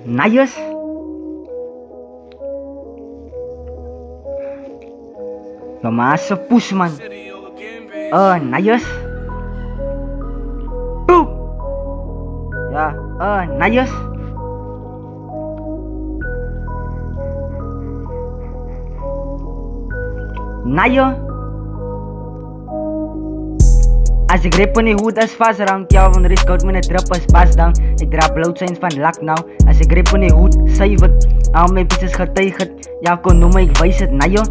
Nayos. Yo masapus man. Nayos. Boop. Ya, nayos. Nayo. As ik rip in die hoed as vast rang, jou van risk out met drip as pas down. Ik draap blootsigns van lak nou. As ik rip in die hoed, save het. Al my pieces getuig het. Jou kon noem my, ek wys het, nayo.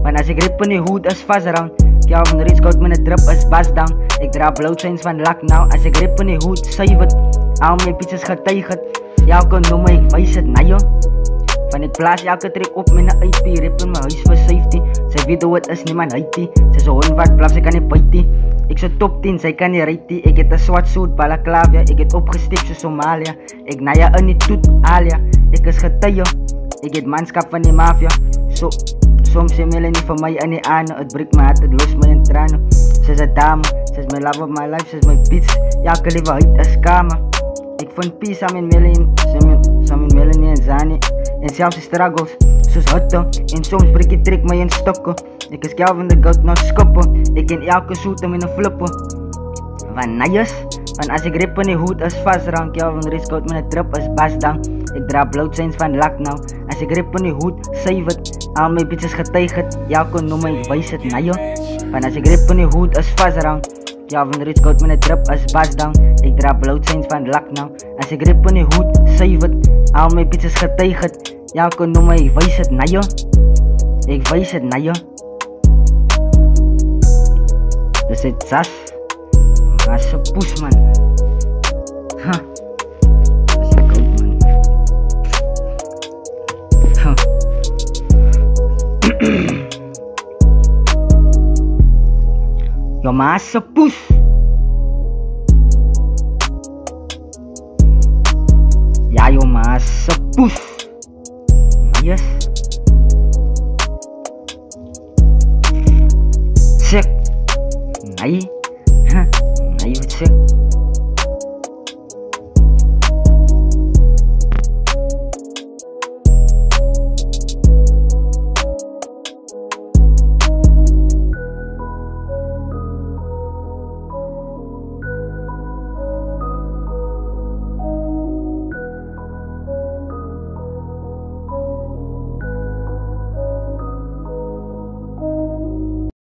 Want as ik rip in die hoed as vast rang, jou van risk out met drip as pas down. Ik draap blootsigns van lak nou. As ik rip in die hoed, save het. Al my pieces getuig het. Jou kon noem my, ek wys het, nayo. Van ek plaas elke trek op met 'n IP, rip in my huis vir safety. Sy weet hoe het is, niemand hyt die. Sy is 'n hond wat blaf, sy kan nie byt die. Ek so top 10, sy kan nie ryt die. Ek het 'n swart suit, balaklavia. Ek het opgestep so Somalia. Ek naja in die toet, alia. Ek is getuie. Ek het manskap van die mafia. Soms sê hulle nie vir my in die aane. Het breek my hart, het los my in trane. Sy is 'n dame, sy is my love of my life. Sy is my bitch, elke liewe hyt is kamer. Ek vind peace saam met Melanie en Zani. En selfs die struggles, soos hitte. En soms breek die trek my in stukke. Ek is Calvin the Goat, nou skippe. Ek ken elke soete met 'n flippe. Van nayos, want as ek rip in die hoed is vast rang. Calvin risk out met 'n drip is bas dan. Ek dra blootsigns van lak nou. As ek rip in die hoed, save het. Al my bitches getuig het. Elke noem my, wys het, nayo. Want as ek rip in die hoed is vast rang. Calvin risk out met 'n drip is bas dan. Ek dra blootsigns van lak nou. As ek rip in die hoed, save het. Al my bitches getuig het. Elke noem my, wys het, nayo. Ek wys het, nayo. Dus het sas. Masapus man. Huh. Dat is goed man. Huh. Yo masapus. Ja yo masapus. Nayos. Sick. Nayi. Nayi sick.